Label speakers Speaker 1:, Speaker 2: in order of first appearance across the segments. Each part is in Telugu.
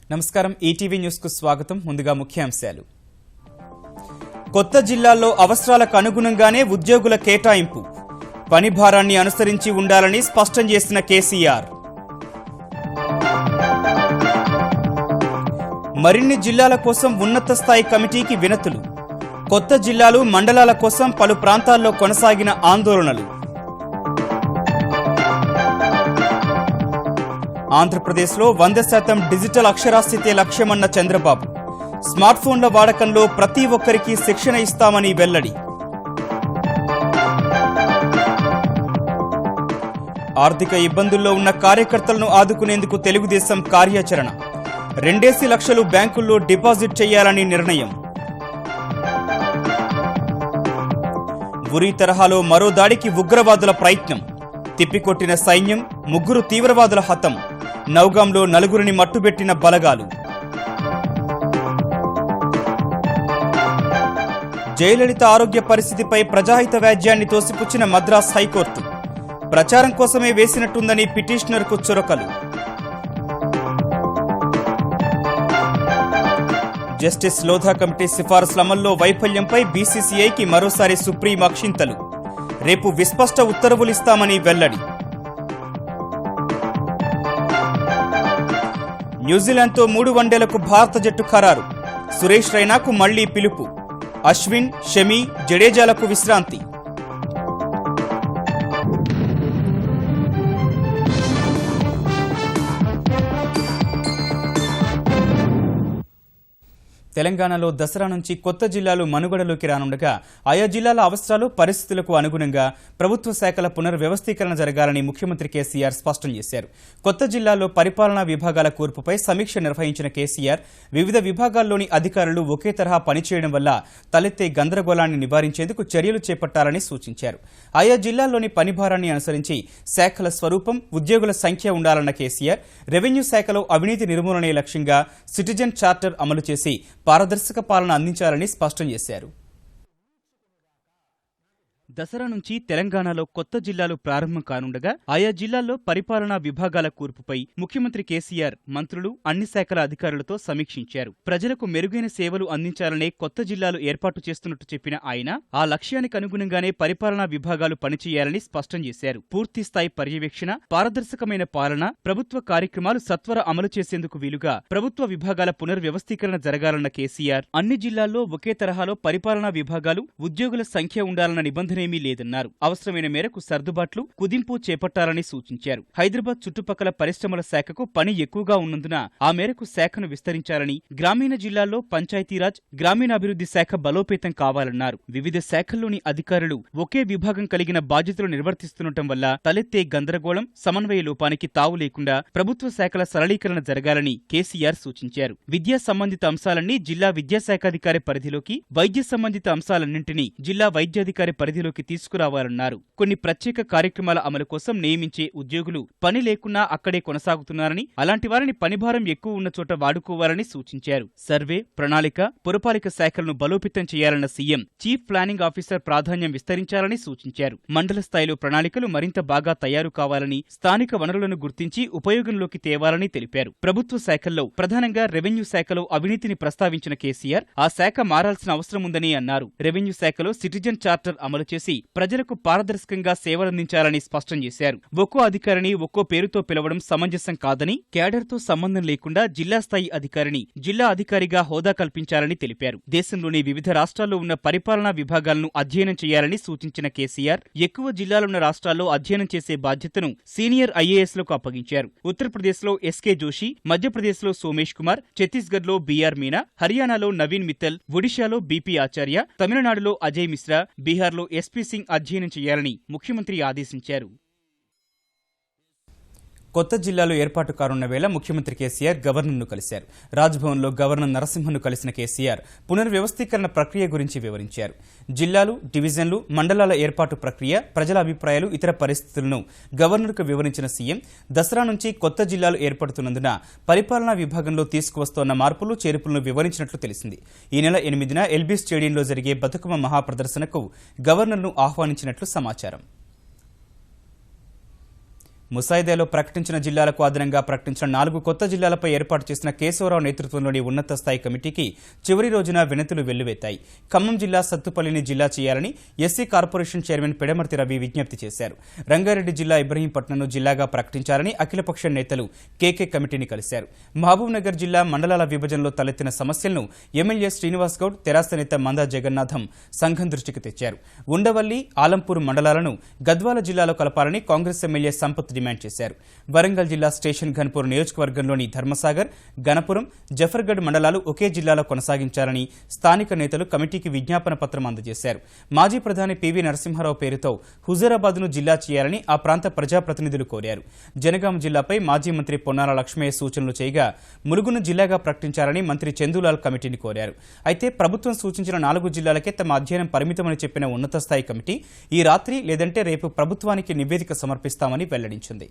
Speaker 1: నమస్కారం ఈటీవీ న్యూస్ కు స్వాగతం. ముందుగా ముఖ్యాంశాలు. కొత్త జిల్లాల్లో అవసరాలకు అనుగుణంగానే ఉద్యోగుల కేటాయింపు, పని భారాన్ని అనుసరించి ఉండాలని స్పష్టం చేసిన కేసీఆర్. మరిన్ని జిల్లాల కోసం ఉన్నత స్థాయి కమిటీకి వినతులు, కొత్త జిల్లాలు మండలాల కోసం పలు ప్రాంతాల్లో కొనసాగిన ఆందోళనలు. ఆంధ్రప్రదేశ్లో 100% డిజిటల్ అక్షరాస్యతే లక్ష్యమన్న చంద్రబాబు. స్మార్ట్ ఫోన్ల వాడకంలో ప్రతి ఒక్కరికి శిక్షణ ఇస్తామని వెల్లడి. ఆర్థిక ఇబ్బందుల్లో ఉన్న కార్యకర్తలను ఆదుకునేందుకు తెలుగుదేశం కార్యాచరణ. 2 లక్షలు బ్యాంకుల్లో డిపాజిట్ చేయాలని నిర్ణయం. ఉరి తరహాలో మరో దాడికి ఉగ్రవాదుల ప్రయత్నం. తిప్పికొట్టిన సైన్యం, 3 తీవ్రవాదుల హతం. నౌగాంలో 4 మట్టుబెట్టిన బలగాలు. జయలలిత ఆరోగ్య పరిస్థితిపై ప్రజాహిత వ్యాజ్యాన్ని తోసిపుచ్చిన మద్రాస్ హైకోర్టు. ప్రచారం కోసమే వేసినట్టుందని పిటిషనర్కు చురకలు. జస్టిస్ లోధా కమిటీ సిఫారసుల అమల్లో వైఫల్యంపై బీసీసీఐకి మరోసారి సుప్రీం అక్షింతలు. రేపు విస్పష్ట ఉత్తర్వులిస్తామని వెల్లడి. న్యూజిలాండ్తో 3 వన్డేలకు భారత జట్టు ఖరారు. సురేష్ రైనాకు మళ్లీ పిలుపు. అశ్విన్, షమి, జడేజాలకు విశ్రాంతి. తెలంగాణలో దసరా నుంచి కొత్త జిల్లాలు మనుగడలోకి రానుండగా ఆయా జిల్లాల అవసరాలు, పరిస్థితులకు అనుగుణంగా ప్రభుత్వ శాఖల పునర్వ్యవస్థీకరణ జరగాలని ముఖ్యమంత్రి కేసీఆర్ స్పష్టం చేశారు. కొత్త జిల్లాల్లో పరిపాలనా విభాగాల కూర్పుపై సమీక్ష నిర్వహించిన కేసీఆర్ వివిధ విభాగాల్లోని అధికారులు ఒకే తరహా పనిచేయడం వల్ల తలెత్తే గందరగోళాన్ని నివారించేందుకు చర్యలు చేపట్టాలని సూచించారు. ఆయా జిల్లాల్లోని పనిభారాన్ని అనుసరించి శాఖల స్వరూపం, ఉద్యోగుల సంఖ్య ఉండాలన్న కేసీఆర్ రెవెన్యూ శాఖలో అవినీతి నిర్మూలనే లక్ష్యంగా సిటిజన్ చార్టర్ అమలు చేసి పారదర్శక పాలన అందించాలని స్పష్టం చేశారు. దసరా నుంచి తెలంగాణలో కొత్త జిల్లాలు ప్రారంభం కానుండగా ఆయా జిల్లాల్లో పరిపాలనా విభాగాల కూర్పుపై ముఖ్యమంత్రి కేసీఆర్ మంత్రులు, అన్ని శాఖల అధికారులతో సమీక్షించారు. ప్రజలకు మెరుగైన సేవలు అందించాలనే కొత్త జిల్లాలు ఏర్పాటు చేస్తున్నట్టు చెప్పిన ఆయన ఆ లక్ష్యానికి అనుగుణంగానే పరిపాలనా విభాగాలు పనిచేయాలని స్పష్టం చేశారు. పూర్తిస్థాయి పర్యవేక్షణ, పారదర్శకమైన పాలన, ప్రభుత్వ కార్యక్రమాలు సత్వర అమలు చేసేందుకు వీలుగా ప్రభుత్వ విభాగాల పునర్వ్యవస్థీకరణ జరగాలన్న కేసీఆర్ అన్ని జిల్లాల్లో ఒకే తరహాలో పరిపాలనా విభాగాలు, ఉద్యోగుల సంఖ్య ఉండాలన్న నిబంధన లేదన్నారు. అవసరమైన మేరకు సర్దుబాట్లు, కుదింపు చేపట్టాలని సూచించారు. హైదరాబాద్ చుట్టుపక్కల పరిశ్రమల శాఖకు పని ఎక్కువగా ఉన్నందున ఆ మేరకు శాఖను విస్తరించాలని, గ్రామీణ జిల్లాల్లో పంచాయతీరాజ్, గ్రామీణాభివృద్ధి శాఖ బలోపేతం కావాలన్నారు. వివిధ శాఖల్లోని అధికారులు ఒకే విభాగం కలిగిన బాధ్యతలు నిర్వర్తిస్తుండటం వల్ల తలెత్తే గందరగోళం, సమన్వయ లోపానికి తావు లేకుండా ప్రభుత్వ శాఖల సరళీకరణ జరగాలని కేసీఆర్ సూచించారు. విద్యా సంబంధిత అంశాలన్నీ జిల్లా విద్యాశాఖాధికారి పరిధిలోకి, వైద్య సంబంధిత అంశాలన్నింటినీ జిల్లా వైద్యాధికారి పరిధిలోకి తీసుకురావాలన్నారు. కొన్ని ప్రత్యేక కార్యక్రమాల అమలు కోసం నియమించే ఉద్యోగులు పని లేకున్నా అక్కడే కొనసాగుతున్నారని, అలాంటి వారిని పనిభారం ఎక్కువ ఉన్న చోట వాడుకోవాలని సూచించారు. సర్వే, ప్రణాళిక, పురపాలిక శాఖలను బలోపేతం చేయాలన్న సీఎం చీఫ్ ప్లానింగ్ ఆఫీసర్ ప్రాధాన్యం విస్తరించాలని సూచించారు. మండల స్థాయిలో ప్రణాళికలు మరింత బాగా తయారు కావాలని, స్థానిక వనరులను గుర్తించి ఉపయోగంలోకి తేవాలని తెలిపారు. ప్రభుత్వ శాఖల్లో ప్రధానంగా రెవెన్యూ శాఖలో అవినీతిని ప్రస్తావించిన కేసీఆర్ ఆ శాఖ మారాల్సిన అవసరముందని అన్నారు. రెవెన్యూ శాఖలో సిటిజన్ చార్టర్ అమలు చేసి ప్రజలకు పారదర్శకంగా సేవలందించాలని స్పష్టం చేశారు. ఒక్కో అధికారిని ఒక్కో పేరుతో పిలవడం సమంజసం కాదని, క్యాడర్తో సంబంధం లేకుండా జిల్లా స్థాయి అధికారిని జిల్లా అధికారిగా హోదా కల్పించాలని తెలిపారు. దేశంలోని వివిధ రాష్ట్రాల్లో ఉన్న పరిపాలనా విభాగాలను అధ్యయనం చేయాలని సూచించిన కేసీఆర్ ఎక్కువ జిల్లాలున్న రాష్ట్రాల్లో అధ్యయనం చేసే బాధ్యతను సీనియర్ ఐఏఎస్లకు అప్పగించారు. ఉత్తరప్రదేశ్లో ఎస్కే జోషి, మధ్యప్రదేశ్లో సోమేష్ కుమార్, ఛత్తీస్గఢ్లో బీఆర్ మీనా, హర్యానాలో నవీన్ మిత్తల్, ఒడిశాలో బీపీ ఆచార్య, తమిళనాడులో అజయ్ మిశ్రా, బీహార్లో ఎస్పీ సింగ్ అధ్యయనం చేయాలని ముఖ్యమంత్రి ఆదేశించారు. కొత్త జిల్లాలు ఏర్పాటు కానున్న వేళ ముఖ్యమంత్రి కేసీఆర్ గవర్నర్ను కలిశారు. రాజ్భవన్లో గవర్నర్ నరసింహన్ను కలిసిన కేసీఆర్ పునర్వ్యవస్థీకరణ ప్రక్రియ గురించి వివరించారు. జిల్లాలు, డివిజన్లు, మండలాల ఏర్పాటు ప్రక్రియ, ప్రజల అభిప్రాయాలు, ఇతర పరిస్థితులను గవర్నర్కు వివరించిన సీఎం దసరా నుంచి కొత్త జిల్లాలు ఏర్పడుతున్నందున పరిపాలనా విభాగంలో తీసుకువస్తోన్న మార్పులు, చేర్పులను వివరించినట్లు తెలిసింది. ఈ నెల 8న ఎల్బీ స్టేడియంలో జరిగే బతుకమ్మ మహాప్రదర్శనకు గవర్నర్ను ఆహ్వానించినట్లు సమాచారం. ముసాయిదాలో ప్రకటించిన జిల్లాలకు అదనంగా ప్రకటించిన 4 కొత్త జిల్లాలపై ఏర్పాటు చేసిన కేశవరావు నేతృత్వంలోని ఉన్నత స్థాయి కమిటీకి చివరి రోజున వినతులు వెల్లువెత్తాయి. ఖమ్మం జిల్లా సత్తుపల్లిని జిల్లా చేయాలని SC corporation chairman Pidamarthi Ravi విజ్ఞప్తి చేశారు. రంగారెడ్డి జిల్లా ఇబ్రహీంపట్నంను జిల్లాగా ప్రకటించాలని అఖిలపక్ష నేతలు కేకే కమిటీని కలిశారు. మహబూబ్ నగర్ జిల్లా మండలాల విభజనలో తలెత్తిన సమస్యలను ఎమ్మెల్యే శ్రీనివాస్ గౌడ్, తెరాస నేత మందా జగన్నాథం సంఘం దృష్టికి తెచ్చారు. ఉండవల్లి, ఆలంపూర్ మండలాలను గద్వాల జిల్లాలో కలపాలని కాంగ్రెస్ ఎమ్మెల్యే సంపత్ డిమాండ్ చేశారు. వరంగల్ జిల్లా స్టేషన్ ఘన్పూర్ నియోజకవర్గంలోని ధర్మసాగర్, గణపురం, జఫర్గఢ్ మండలాలు ఒకే జిల్లాలో కొనసాగించాలని స్థానిక నేతలు కమిటీకి విజ్ఞాపన పత్రం అందజేశారు. మాజీ ప్రధాని పివి నరసింహారావు పేరుతో హుజూరాబాద్ను జిల్లా చేయాలని ఆ ప్రాంత ప్రజాప్రతినిధులు కోరారు. జనగాం జిల్లాపై మాజీ మంత్రి పొన్నాల లక్ష్మయ్య సూచనలు చేయగా ములుగును జిల్లాగా ప్రకటించాలని మంత్రి చందూలాల్ కమిటీని కోరారు. అయితే ప్రభుత్వం సూచించిన 4 జిల్లాలకే తమ అధ్యయనం పరిమితమని చెప్పిన ఉన్నత స్థాయి కమిటీ ఈ రాత్రి లేదంటే రేపు ప్రభుత్వానికి నివేదిక సమర్పిస్తామని వెల్లడించింది.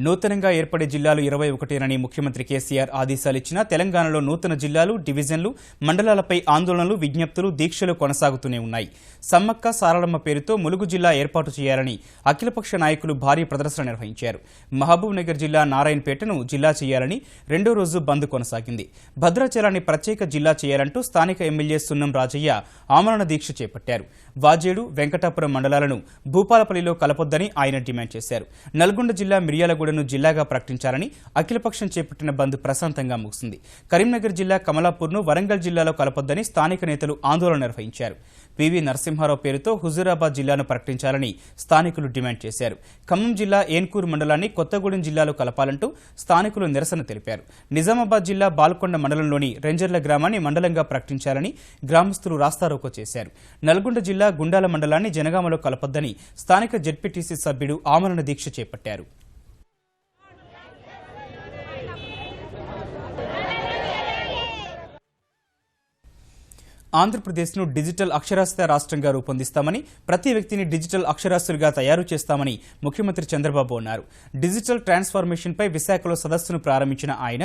Speaker 1: నూతనంగా ఏర్పడే జిల్లాలు 21 ముఖ్యమంత్రి కేసీఆర్ ఆదేశాలిచ్చినా తెలంగాణలో నూతన జిల్లాలు, డివిజన్లు, మండలాలపై ఆందోళనలు, విజ్ఞప్తులు, దీక్షలు కొనసాగుతూనే ఉన్నాయి. సమ్మక్క సారలమ్మ పేరుతో ములుగు జిల్లా ఏర్పాటు చేయాలని అఖిలపక్ష నాయకులు భారీ ప్రదర్శన నిర్వహించారు. మహబూబ్ నగర్ జిల్లా నారాయణపేటను జిల్లా చేయాలని రెండో రోజు బంద్ కొనసాగింది. భద్రాచలాన్ని ప్రత్యేక జిల్లా చేయాలంటూ స్థానిక ఎమ్మెల్యే సున్నం రాజయ్య ఆమరణ దీక్ష చేపట్టారు. వాజేడు, వెంకటాపురం మండలాలను భూపాలపల్లిలో కలపొద్దని ఆయన డిమాండ్ చేశారు. నల్గొండ జిల్లా మిర్యాలగూడను జిల్లాగా ప్రకటించాలని అఖిలపక్షం చేపట్టిన బంద్ ప్రశాంతంగా ముగిసింది. కరీంనగర్ జిల్లా కమలాపూర్ను వరంగల్ జిల్లాలో కలపొద్దని స్థానిక నేతలు ఆందోళన నిర్వహించారు. పివి నరసింహారావు పేరుతో హుజూరాబాద్ జిల్లాను ప్రకటించాలని స్థానికులు డిమాండ్ చేశారు. ఖమ్మం జిల్లా ఏన్కూరు మండలాన్ని కొత్తగూడెం జిల్లాలో కలపాలంటూ స్థానికులు నిరసన తెలిపారు. నిజామాబాద్ జిల్లా బాల్కొండ మండలంలోని రెంజర్ల గ్రామాన్ని మండలంగా ప్రకటించాలని గ్రామస్తులు రాస్తారోకో చేశారు. నల్గొండ జిల్లా గుండాల మండలాన్ని జనగామలో కలపొద్దని స్థానిక జెడ్పీటీసీ సభ్యుడు ఆమరణ దీక్ష చేపట్టారు. ఆంధ్రప్రదేశ్ను డిజిటల్ అక్షరాస్యత రాష్ట్రంగా రూపొందిస్తామని, ప్రతి వ్యక్తిని డిజిటల్ అక్షరాస్యులుగా తయారు చేస్తామని ముఖ్యమంత్రి చంద్రబాబు అన్నారు. డిజిటల్ ట్రాన్స్ఫార్మేషన్పై విశాఖలో సదస్సును ప్రారంభించిన ఆయన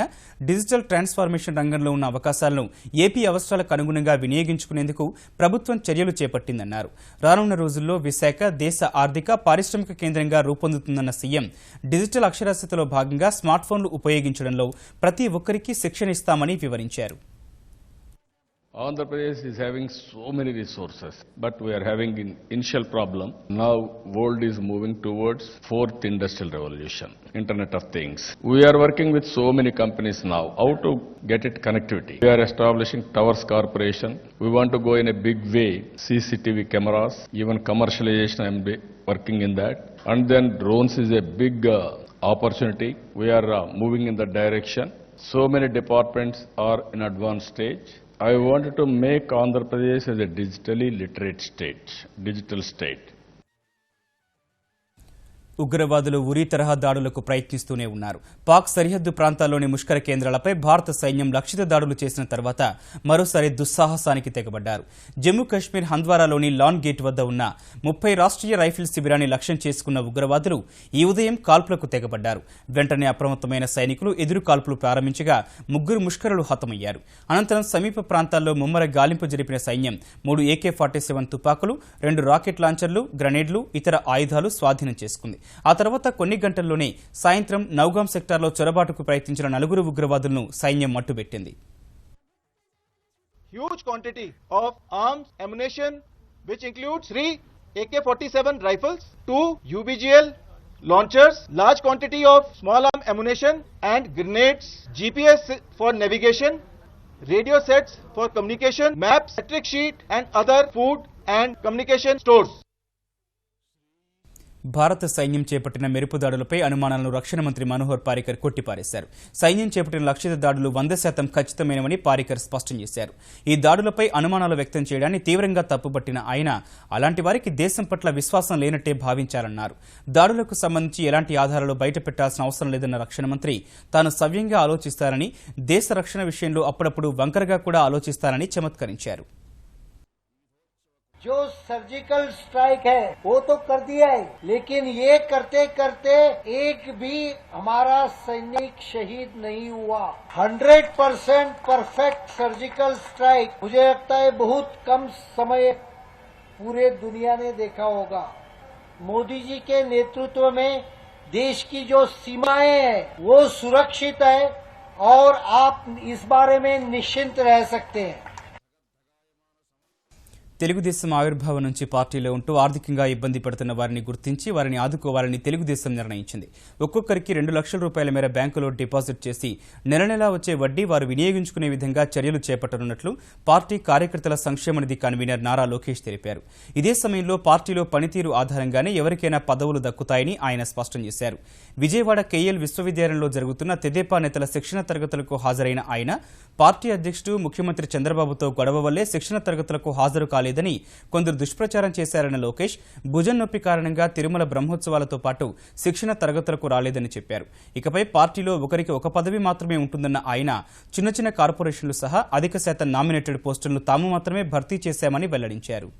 Speaker 1: డిజిటల్ ట్రాన్స్ఫార్మేషన్ రంగంలో ఉన్న అవకాశాలను ఏపీ అవసరాలకు అనుగుణంగా వినియోగించుకునేందుకు ప్రభుత్వం చర్యలు చేపట్టిందన్నారు. రానున్న రోజుల్లో విశాఖ దేశ ఆర్థిక, పారిశ్రామిక కేంద్రంగా రూపొందుతుందన్న సీఎం డిజిటల్ అక్షరాస్యతలో భాగంగా స్మార్ట్ ఫోన్లు ఉపయోగించడంలో ప్రతి ఒక్కరికి శిక్షణ ఇస్తామని వివరించారు.
Speaker 2: Andhra Pradesh is having so many resources, but we are having an initial problem. Now world is moving towards 4th industrial revolution, Internet of Things. We are working with so many companies now. How to get it connectivity? We are establishing Towers Corporation. We want to go in a big way. CCTV cameras, even commercialization, I am working in that. And then drones is a big opportunity. We are moving in that direction. So many departments are in advanced stage. I wanted to make Andhra Pradesh as a digitally literate state, digital state.
Speaker 1: ఉగ్రవాదులు ఉరి తరహా దాడులకు ప్రయత్నిస్తూనే ఉన్నారు. పాక్ సరిహద్దు ప్రాంతాల్లోని ముష్కర కేంద్రాలపై భారత సైన్యం లక్షిత దాడులు చేసిన తర్వాత మరోసారి దుస్సాహసానికి తెగబడ్డారు. జమ్మూ కాశ్మీర్ హంద్వారాలోని లాన్ గేట్ వద్ద ఉన్న 30 రాష్ట్రీయ రైఫిల్ శిబిరాన్ని లక్ష్యం చేసుకున్న ఉగ్రవాదులు ఈ ఉదయం కాల్పులకు తెగబడ్డారు. వెంటనే అప్రమత్తమైన సైనికులు ఎదురు కాల్పులు ప్రారంభించగా 3 ముష్కరులు హతమయ్యారు. అనంతరం సమీప ప్రాంతాల్లో ముమ్మర గాలింపు జరిపిన సైన్యం 3 AK-47 తుపాకులు, 2 రాకెట్ లాంచర్లు, గ్రనేడ్లు, ఇతర ఆయుధాలు స్వాధీనం చేసుకుంది. ఆ తర్వాత కొన్ని గంటల్లోనే సాయంత్రం నౌగాం సెక్టార్లో చొరబాటుకు ప్రయత్నించిన 4 ఉగ్రవాదులను సైన్యం మట్టుబెట్టింది.
Speaker 3: Huge quantity of arms, ammunition, which includes 3 AK-47 rifles, 2 UBGL launchers, large quantity of small arm ammunition and grenades, GPS for navigation, radio sets for communication, maps, metric sheet and other food and communication stores.
Speaker 1: భారత సైన్యం చేపట్టిన మెరుపు దాడులపై అనుమానాలను రక్షణ మంత్రి మనోహర్ పారికర్ కొట్టిపారేశారు. సైన్యం చేపట్టిన లక్షిత దాడులు 100% ఖచ్చితమైనవని పారికర్ స్పష్టం చేశారు. ఈ దాడులపై అనుమానాలు వ్యక్తం చేయడాన్ని తీవ్రంగా తప్పుపట్టిన ఆయన అలాంటి వారికి దేశం పట్ల విశ్వాసం లేనట్టే భావించాలన్నారు. దాడులకు సంబంధించి ఎలాంటి ఆధారాలు బయటపెట్టాల్సిన అవసరం లేదన్న రక్షణ మంత్రి తాను సవ్యంగా ఆలోచిస్తారని, దేశ రక్షణ విషయంలో అప్పుడప్పుడు వంకరగా కూడా ఆలోచిస్తారని చమత్కరించారు.
Speaker 4: जो सर्जिकल स्ट्राइक है वो तो कर दिया है, लेकिन ये करते करते एक भी हमारा सैनिक शहीद नहीं हुआ। 100% परफेक्ट सर्जिकल स्ट्राइक मुझे लगता है बहुत कम समय पूरे दुनिया ने देखा होगा। मोदी जी के नेतृत्व में देश की जो सीमाएं हैं वो सुरक्षित है और आप इस बारे में निश्चिंत रह सकते हैं।
Speaker 1: తెలుగుదేశం ఆవిర్భావం నుంచి పార్టీలో ఉంటూ ఆర్థికంగా ఇబ్బంది పడుతున్న వారిని గుర్తించి వారిని ఆదుకోవాలని తెలుగుదేశం నిర్ణయించింది. ఒక్కొక్కరికి 2 లక్షల రూపాయల మేర బ్యాంకులో డిపాజిట్ చేసి నెల నెలా వచ్చే వడ్డీ వారు వినియోగించుకునే విధంగా చర్యలు చేపట్టనున్నట్లు పార్టీ కార్యకర్తల సంక్షేమ నిధి కన్వీనర్ నారా లోకేష్ తెలిపారు. ఇదే సమయంలో పార్టీలో పనితీరు ఆధారంగానే ఎవరికైనా పదవులు దక్కుతాయని ఆయన స్పష్టం చేశారు. విజయవాడ కేఎల్ విశ్వవిద్యాలయంలో జరుగుతున్న తెదేపా నేతల శిక్షణ తరగతులకు హాజరైన ఆయన పార్టీ అధ్యక్షుడు ముఖ్యమంత్రి చంద్రబాబుతో గొడవ వల్లే శిక్షణ తరగతులకు హాజరు కాలేదని కొందరు దుష్ప్రచారం చేశారన్న లోకేష్ భుజం నొప్పి కారణంగా తిరుమల బ్రహ్మోత్సవాలతో పాటు శిక్షణ తరగతులకు రాలేదని చెప్పారు. ఇకపై పార్టీలో ఒకరికి ఒక పదవి మాత్రమే ఉంటుందన్న ఆయన చిన్న చిన్న కార్పొరేషన్లు సహా అధిక శాతం నామినేటెడ్ పోస్టులను తాము మాత్రమే భర్తీ చేశామని వెల్లడించారు.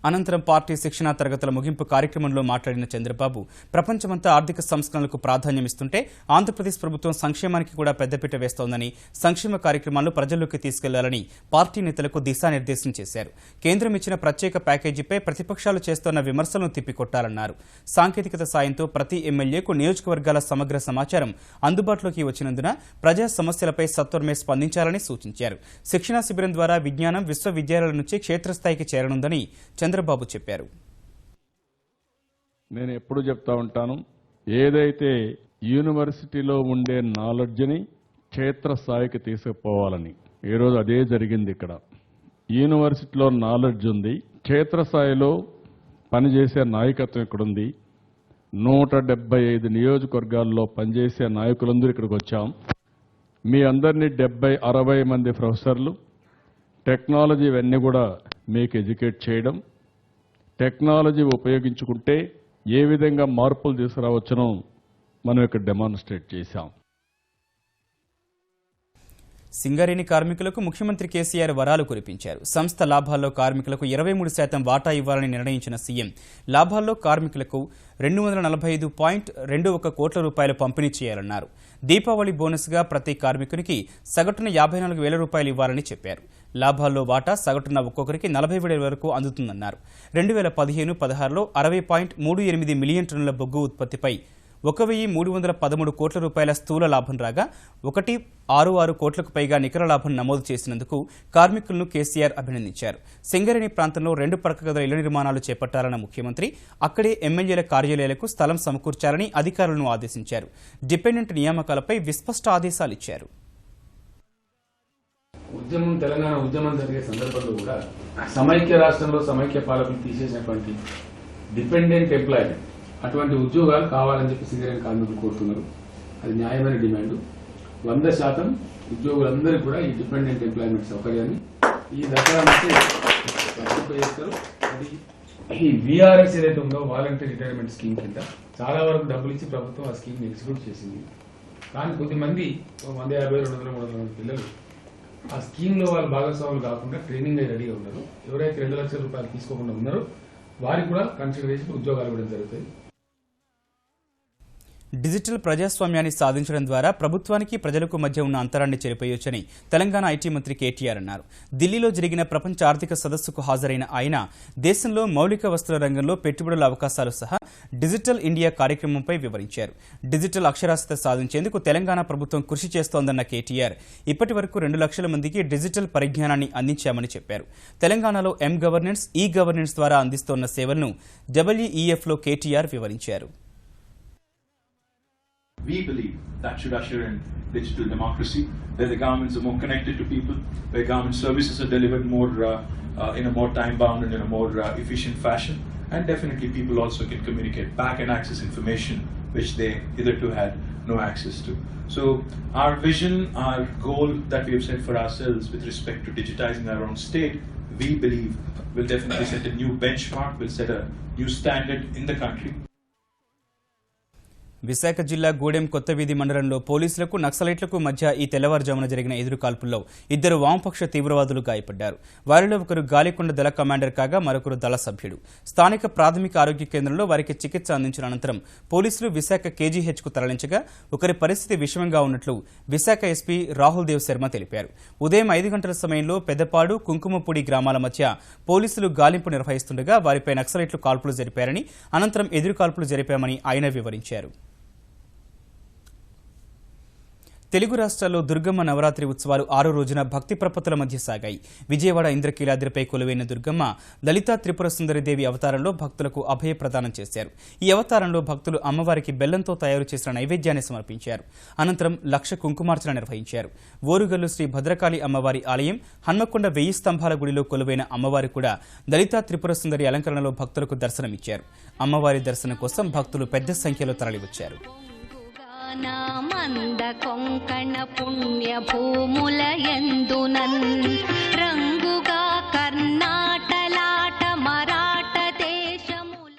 Speaker 1: అనంతరం పార్టీ శిక్షణా తరగతుల ముగింపు కార్యక్రమంలో మాట్లాడిన చంద్రబాబు ప్రపంచమంతా ఆర్థిక సంస్కరణలకు ప్రాధాన్యమిస్తుంటే ఆంధ్రప్రదేశ్ ప్రభుత్వం సంక్షేమానికి కూడా పెద్దపీట వేస్తోందని, సంక్షేమ కార్యక్రమాలను ప్రజల్లోకి తీసుకెళ్లాలని పార్టీ నేతలకు దిశానిర్దేశం చేశారు. కేంద్రం ఇచ్చిన ప్రత్యేక ప్యాకేజీపై ప్రతిపక్షాలు చేస్తోన్న విమర్శలను తిప్పికొట్టాలన్నారు. సాంకేతికత సాయంతో ప్రతి ఎమ్మెల్యేకు నియోజకవర్గాల సమగ్ర సమాచారం అందుబాటులోకి వచ్చినందున ప్రజా సమస్యలపై సత్వరమే స్పందించాలని సూచించారు. శిక్షణా శిబిరం ద్వారా విజ్ఞానం విశ్వవిద్యాలయాల నుంచి క్షేత్రస్థాయికి చేరనుందని చంద్రబాబు చెప్పారు.
Speaker 2: నేను ఎప్పుడు చెప్తా ఉంటాను, ఏదైతే యూనివర్సిటీలో ఉండే నాలెడ్జ్ని క్షేత్రస్థాయికి తీసుకుపోవాలని. ఈరోజు అదే జరిగింది. ఇక్కడ యూనివర్సిటీలో నాలెడ్జ్ ఉంది, క్షేత్రస్థాయిలో పనిచేసే నాయకత్వం ఇక్కడుంది. 175 నియోజకవర్గాల్లో పనిచేసే నాయకులందరూ ఇక్కడికి వచ్చాం. మీ అందరినీ 70-60 మంది ప్రొఫెసర్లు, టెక్నాలజీ ఇవన్నీ కూడా మీకు ఎడ్యుకేట్ చేయడం, టెక్నాలజీ ఉపయోగించుకుంటే ఏ విధంగా మార్పులు తీసుకురావచ్చునో మనం ఇక్కడ డెమాన్స్ట్రేట్ చేశాం.
Speaker 1: సింగరేణి కార్మికులకు ముఖ్యమంత్రి కేసీఆర్ వరాలు కురిపించారు. సంస్థ లాభాల్లో కార్మికులకు 23% వాటా ఇవ్వాలని నిర్ణయించిన సీఎం లాభాల్లో కార్మికులకు 245.21 కోట్ల రూపాయలు పంపిణీ చేయాలన్నారు. దీపావళి బోనస్గా ప్రతి కార్మికునికి సగటున 54,000 రూపాయలు ఇవ్వాలని చెప్పారు. లాభాల్లో వాటా సగటున ఒక్కొక్కరికి 40,000 వరకు అందుతుందన్నారు. 2015-16లో 60.38 మిలియన్ టన్నుల బొగ్గు ఉత్పత్తిపై 1,313 కోట్ల రూపాయల స్థూల లాభం రాగా 1.66 కోట్లకు పైగా నికర లాభం నమోదు చేసినందుకు కార్మికులను కేసీఆర్ అభినందించారు. సింగరేణి ప్రాంతంలో 2 పడక గదుల ఇళ్ల నిర్మాణాలు చేపట్టాలన్న ముఖ్యమంత్రి అక్కడే ఎమ్మెల్యేల కార్యాలయాలకు స్థలం సమకూర్చాలని అధికారులను ఆదేశించారు. డిపెండెంట్ నియామకాలపై విస్పష్ట ఆదేశాలిచ్చారు.
Speaker 5: ఉద్యమం తెలంగాణ ఉద్యమం జరిగే సందర్భంలో కూడా సమైక్య రాష్ట్రంలో సమైక్య పాలకులు తీసేసినటువంటి డిపెండెంట్ ఎంప్లాయ్మెంట్ అటువంటి ఉద్యోగాలు కావాలని చెప్పి సింగరేణి కార్మికులు కోరుతున్నారు. అది న్యాయమైన డిమాండ్. 100% ఉద్యోగులందరికీ కూడా ఈ డిపెండెంట్ ఎంప్లాయ్మెంట్ సౌకర్యాన్ని ఈ దసరా నుంచి చేస్తారు. అది ఈ వీఆర్ఎస్ ఏదైతే ఉందో వాలంటరీ రిటైర్మెంట్ స్కీమ్ కింద చాలా వరకు డబ్బులు ఇచ్చి ప్రభుత్వం ఆ స్కీమ్ ఎగ్జిక్యూట్ చేసింది. కానీ కొద్దిమంది 150, 200, 300 మంది పిల్లలు ఆ స్కీమ్ లో వాళ్ళు భాగస్వాములు కాకుండా ట్రైనింగ్ అయి రెడీగా ఉన్నారు. ఎవరైతే 2 లక్షల రూపాయలు తీసుకోకుండా ఉన్నారో వారికి కూడా కన్సిడరేషన్ ఉద్యోగాలు ఇవ్వడం జరుగుతాయి.
Speaker 1: డిజిటల్ ప్రజాస్వామ్యాన్ని సాధించడం ద్వారా ప్రభుత్వానికి ప్రజలకు మధ్య ఉన్న అంతరాన్ని చెరిపేయొచ్చని తెలంగాణ ఐటీ మంత్రి కేటీఆర్ అన్నారు. ఢిల్లీలో జరిగిన ప్రపంచ ఆర్థిక సదస్సుకు హాజరైన ఆయన దేశంలో మౌలిక వస్తువుల రంగంలో పెట్టుబడుల అవకాశాలు సహా డిజిటల్ ఇండియా కార్యక్రమంపై వివరించారు. డిజిటల్ అక్షరాస్యత సాధించేందుకు తెలంగాణ ప్రభుత్వం కృషి చేస్తోందన్న కేటీఆర్ ఇప్పటి వరకు 2 లక్షల మందికి డిజిటల్ పరిజ్ఞానాన్ని అందించామని చెప్పారు. తెలంగాణలో ఎం గవర్నెన్స్, ఈ గవర్నెన్స్ ద్వారా అందిస్తోన్న సేవలను WEFలో కేటీఆర్ వివరించారు.
Speaker 6: We believe that should usher in digital democracy, where the governments are more connected to people, where government services are delivered more in a more time-bound and in a more efficient fashion, and definitely people also can communicate back and access information which they hitherto had no access to. So our vision, our goal that we have set for ourselves with respect to digitizing our own state, we believe will definitely set a new benchmark, will set a new standard in the country.
Speaker 1: Visakha జిల్లా గూడెం కొత్తవీధి మండలంలో పోలీసులకు నక్సలైట్లకు మధ్య ఈ తెల్లవారుజామున జరిగిన ఎదురుకాల్పుల్లో 2 వామపక్ష తీవ్రవాదులు గాయపడ్డారు. వారిలో ఒకరు గాలికొండ దళ కమాండర్ కాగా మరొకరు దళ సభ్యుడు. స్థానిక ప్రాథమిక ఆరోగ్య కేంద్రంలో వారికి చికిత్స అందించిన అనంతరం పోలీసులు విశాఖ కేజీహెచ్కు తరలించగా ఒకరి పరిస్థితి విషమంగా ఉన్నట్లు విశాఖ ఎస్పీ రాహుల్ దేవ్ శర్మ తెలిపారు. ఉదయం 5 గంటల సమయంలో పెద్దపాడు, కుంకుమపూడి గ్రామాల మధ్య పోలీసులు గాలింపు నిర్వహిస్తుండగా వారిపై నక్సలైట్లు కాల్పులు జరిపారని, అనంతరం ఎదురుకాల్పులు జరిపామని ఆయన వివరించారు. తెలుగు రాష్ట్రాల్లో దుర్గమ్మ నవరాత్రి ఉత్సవాలు 6వ రోజున భక్తి ప్రపత్తుల మధ్య సాగాయి. విజయవాడ ఇంద్రకీలాద్రిపై కొలువైన దుర్గమ్మ లలితా త్రిపుర సుందరిదేవి అవతారంలో భక్తులకు అభయ ప్రదానం చేశారు. ఈ అవతారంలో భక్తులు అమ్మవారికి బెల్లంతో తయారు చేసిన నైవేద్యాన్ని సమర్పించారు. అనంతరం లక్ష కుంకుమార్చన నిర్వహించారు. ఓరుగల్లు శ్రీ భద్రకాళి అమ్మవారి ఆలయం, హన్మకొండ 1000 స్తంభాల గుడిలో కొలువైన అమ్మవారు కూడా లలితా త్రిపుర సుందరి అలంకరణలో భక్తులకు దర్శనమిచ్చారు. అమ్మవారి దర్శనం కోసం భక్తులు పెద్ద సంఖ్యలో తరలివచ్చారు.
Speaker 7: మంద కొంకణ పుణ్య భూములయందునన్ రంగుగా కర్ణాటలాట మరాఠ దేశముల.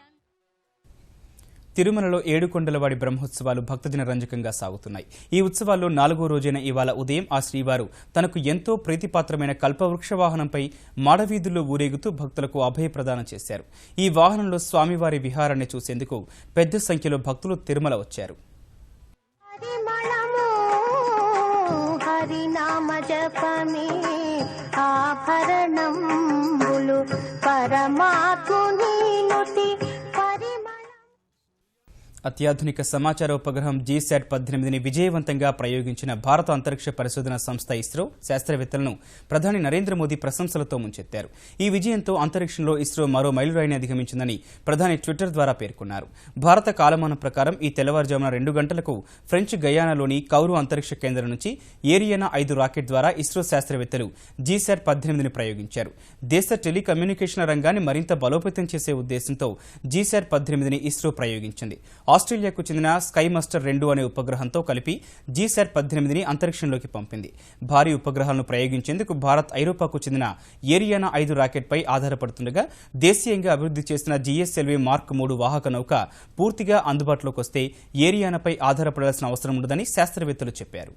Speaker 1: తిరుమలలో 7 కొండలవాడి బ్రహ్మోత్సవాలు భక్తజన రంజకంగా సాగుతున్నాయి. ఈ ఉత్సవాల్లో 4వ రోజైన ఇవాళ ఉదయం ఆ శ్రీవారు తనకు ఎంతో ప్రీతిపాత్రమైన కల్పవృక్ష వాహనంపై మాడవీధుల్లో ఊరేగుతూ భక్తులకు అభయ ప్రదానం చేశారు. ఈ వాహనంలో స్వామివారి విహారాన్ని చూసేందుకు పెద్ద సంఖ్యలో భక్తులు తిరుమల వచ్చారు.
Speaker 7: హరినామ జపమే ఆభరణంబులు పరమాత్ముని నుతి
Speaker 1: అత్యాధునిక సమాచార ఉపగ్రహం GSAT-18ని విజయవంతంగా ప్రయోగించిన భారత అంతరిక్ష పరిశోధన సంస్థ ఇస్రో శాస్త్రవేత్తలను ప్రధాని నరేంద్ర మోదీ ప్రశంసలతో ముంచెత్తారు. ఈ విజయంతో అంతరిక్షంలో ఇస్రో మరో మైలురాయిని అధిగమించిందని ప్రధాని ట్విట్టర్ ద్వారా పేర్కొన్నారు. భారత కాలమానం ప్రకారం ఈ తెల్లవారుజామున 2 గంటలకు ఫ్రెంచ్ గయానాలోని కౌరు అంతరిక్ష కేంద్రం నుంచి ఏరియానా 5 రాకెట్ ద్వారా ఇస్రో శాస్త్రవేత్తలు GSAT-18ని ప్రయోగించారు. దేశ టెలికమ్యూనికేషన్ల రంగాన్ని మరింత బలోపేతం చేసే ఉద్దేశంతో GSAT-18ని ఇస్రో ప్రయోగించింది. ఆస్ట్రేలియాకు చెందిన స్కైమాస్టర్ 2 అనే ఉపగ్రహంతో కలిపి GSAT-18ని అంతరిక్షంలోకి పంపింది. భారీ ఉపగ్రహాలను ప్రయోగించేందుకు భారత్ ఐరోపాకు చెందిన ఏరియానా 5 రాకెట్పై ఆధారపడుతుండగా దేశీయంగా అభివృద్ధి చేసిన GSLV మార్క్ 3 వాహక నౌక పూర్తిగా అందుబాటులోకి వస్తే ఏరియానాపై ఆధారపడాల్సిన అవసరం ఉండదని శాస్త్రవేత్తలు చెప్పారు.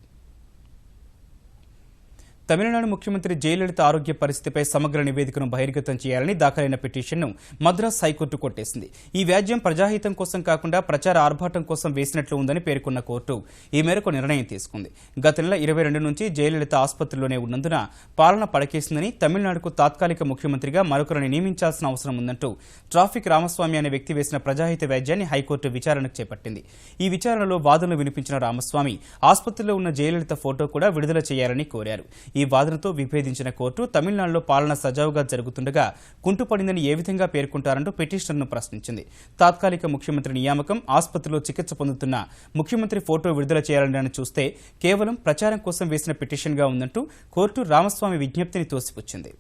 Speaker 1: తమిళనాడు ముఖ్యమంత్రి జయలలిత ఆరోగ్య పరిస్థితిపై సమగ్ర నివేదికను బహిర్గతం చేయాలని దాఖలైన పిటిషన్ను మద్రాస్ హైకోర్టు కొట్టేసింది. ఈ వ్యాజ్యం ప్రజాహితం కోసం కాకుండా ప్రచార ఆర్భాటం కోసం వేసినట్లు ఉందని పేర్కొన్న కోర్టు ఈ మేరకు నిర్ణయం తీసుకుంది. గత నెల 22 నుంచి జయలలిత ఆసుపత్రిలోనే ఉన్నందున పాలన పడకేసిందని, తమిళనాడుకు తాత్కాలిక ముఖ్యమంత్రిగా మరొకరిని నియమించాల్సిన అవసరం ఉందంటూ ట్రాఫిక్ రామస్వామి అనే వ్యక్తి వేసిన ప్రజాహిత వ్యాజ్యాన్ని హైకోర్టు విచారణకు చేపట్టింది. ఈ విచారణలో వాదనలు వినిపించిన రామస్వామి ఆసుపత్రిలో ఉన్న జయలలిత ఫోటో కూడా విడుదల చేయాలని కోరారు. ఈ వాదనతో విభేదించిన కోర్టు తమిళనాడులో పాలన సజావుగా జరుగుతుండగా కుంటుపడిందని ఏ విధంగా పేర్కొంటారంటూ పిటిషనర్ను ప్రశ్నించింది. తాత్కాలిక ముఖ్యమంత్రి నియామకం, ఆసుపత్రిలో చికిత్స పొందుతున్న ముఖ్యమంత్రి ఫోటో విడుదల చేయాలని చూస్తే కేవలం ప్రచారం కోసం వేసిన పిటిషన్గా ఉందంటూ కోర్టు రామస్వామి విజ్ఞప్తిని తోసిపుచ్చింది.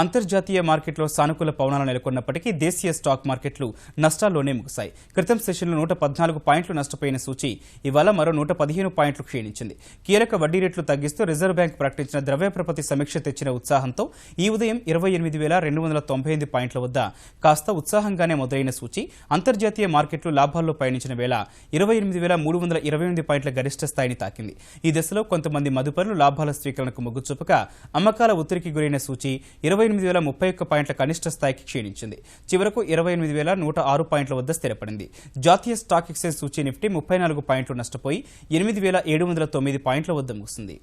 Speaker 1: అంతర్జాతీయ మార్కెట్లో సానుకూల పవనాలు నెలకొన్నప్పటికీ దేశీయ స్టాక్ మార్కెట్లు నష్టాల్లోనే ముగిశాయి. క్రితం సెషన్లో 114 పాయింట్లు నష్టపోయిన సూచీ ఇవాళ మరో 115 పాయింట్లు క్షీణించింది. కీలక వడ్డీ రేట్లు తగ్గిస్తూ రిజర్వ్ బ్యాంక్ ప్రకటించిన ద్రవ్యప్రపతి సమీక్ష తెచ్చిన ఉత్సాహంతో ఈ ఉదయం 28,298 పాయింట్ల వద్ద కాస్త ఉత్సాహంగానే మొదలైన సూచీ అంతర్జాతీయ మార్కెట్లు లాభాల్లో పయనించిన వేళ 28,328 పాయింట్ల గరిష్ట స్థాయిని తాకింది. ఈ దశలో కొంతమంది మదుపరులు లాభాల స్వీకరణకు మొగ్గు చూపగా అమ్మకాల ఒత్తిడికి గురైన సూచీ 28,031 పాయింట్ల కనిష్ట స్థాయికి క్షీణించింది. చివరకు 28,106 పాయింట్ల వద్ద స్థిరపడింది. జాతీయ స్టాక్ ఎక్స్చేంజ్ సూచీ నిఫ్టీ 34 పాయింట్లు నష్టపోయి 8,709 పాయింట్ల వద్ద ముగిసింది.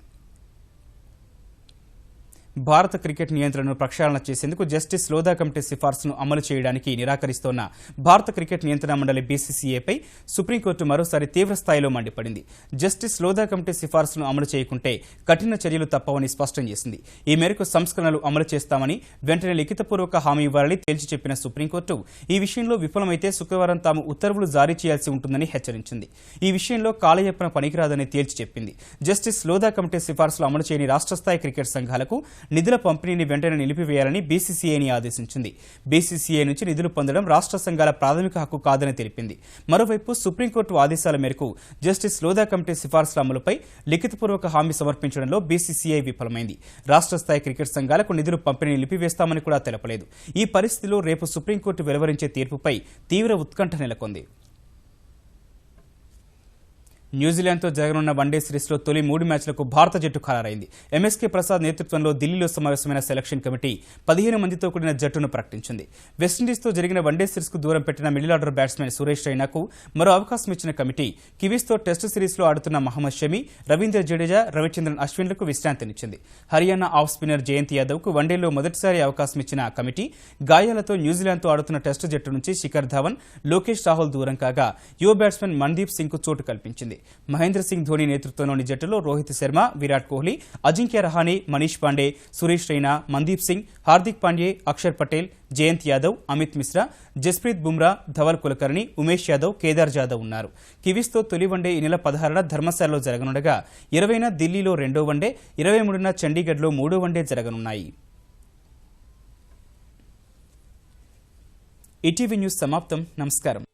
Speaker 1: భారత క్రికెట్ నియంత్రణను ప్రక్షాళన చేసేందుకు జస్టిస్ లోధా కమిటీ సిఫార్సును అమలు చేయడానికి నిరాకరిస్తోన్న భారత క్రికెట్ నియంత్రణ మండలి BCCAపై సుప్రీంకోర్టు మరోసారి తీవ్ర స్థాయిలో మండిపడింది. జస్టిస్ లోధా కమిటీ సిఫార్సును అమలు చేయకుంటే కఠిన చర్యలు తప్పవని స్పష్టం చేసింది. ఈ మేరకు సంస్కరణలు అమలు చేస్తామని వెంటనే లిఖితపూర్వక హామీ ఇవ్వాలని తేల్చి చెప్పిన సుప్రీంకోర్టు ఈ విషయంలో విఫలమైతే శుక్రవారం తాము ఉత్తర్వులు జారీ చేయాల్సి ఉంటుందని హెచ్చరించింది. ఈ విషయంలో కాలయాపన పనికిరాదని తేల్చి చెప్పింది. జస్టిస్ లోధా కమిటీ సిఫార్సులు అమలు చేయని రాష్ట్ర స్థాయి క్రికెట్ సంఘాలకు నిధుల పంపిణీని వెంటనే నిలిపివేయాలని బీసీసీఐని ఆదేశించింది. బీసీసీఐ నుంచి నిధులు పొందడం రాష్ట్ర సంఘాల ప్రాథమిక హక్కు కాదని తెలిపింది. మరోవైపు సుప్రీంకోర్టు ఆదేశాల మేరకు జస్టిస్ లోధా కమిటీ సిఫార్సుల అమలుపై లిఖితపూర్వక హామీ సమర్పించడంలో బీసీసీఐ విఫలమైంది. రాష్ట్ర స్థాయి క్రికెట్ సంఘాలకు నిధులు పంపిణీ నిలిపివేస్తామని కూడా తెలపలేదు. ఈ పరిస్థితిలో రేపు సుప్రీంకోర్టు వెలువరించే తీర్పుపై తీవ్ర ఉత్కంఠ నెలకొంది. న్యూజిలాండ్తో జరగనున్న వన్డే సిరీస్లో తొలి 3 మ్యాచ్లకు భారత జట్టు ఖరారైంది. ఎంఎస్కే ప్రసాద్ నేతృత్వంలో ఢిల్లీలో సమావేశమైన సెలక్షన్ కమిటీ 15 మందితో కూడిన జట్టును ప్రకటించింది. వెస్టిండీస్తో జరిగిన వన్డే సిరీస్కు దూరం పెట్టిన మిడిల్ ఆర్డర్ బ్యాట్స్మెన్ సురేష్ రైనాకు మరో అవకాశం ఇచ్చిన కమిటీ కివీస్తో టెస్టు సిరీస్లో ఆడుతున్న మహమ్మద్ షమి, రవీంద్ర జడేజా, రవిచంద్రన్ అశ్విన్లకు విశ్రాంతినిచ్చింది. హర్యానా ఆఫ్ స్పిన్నర్ జయంత్ యాదవ్కు వన్డేలో మొదటిసారి అవకాశం ఇచ్చిన కమిటీ గాయాలతో న్యూజిలాండ్తో ఆడుతున్న టెస్టు జట్టు నుంచి శిఖర్ ధవన్, లోకేష్ రాహుల్ దూరం కాగా యువ బ్యాట్స్మెన్ మన్దీప్ సింగ్కు చోటు కల్పించింది. మహేంద్ర సింగ్ ధోని నేతృత్వంలోని జట్టులో రోహిత్ శర్మ, విరాట్ కోహ్లీ, అజింక్య రహానే, మనీష్ పాండే, సురేష్ రైనా, మందీప్ సింగ్, హార్దిక్ పాండ్యే, అక్షర్ పటేల్, జయంత్ యాదవ్, అమిత్ మిశ్రా, జస్ప్రీత్ బుమ్రా, ధవల్ కులకర్ణి, ఉమేష్ యాదవ్, కేదార్ జాదవ్ ఉన్నారు. కివీస్తో తొలి వన్డే ఈ నెల 16న ధర్మశాలలో జరగనుండగా 20న ఢిల్లీలో 2వ వన్డే, 23న చండీగఢ్లో 3వ వన్డే జరగనున్నాయి. ఈటీవీ న్యూస్ సమాప్తం. నమస్కారం.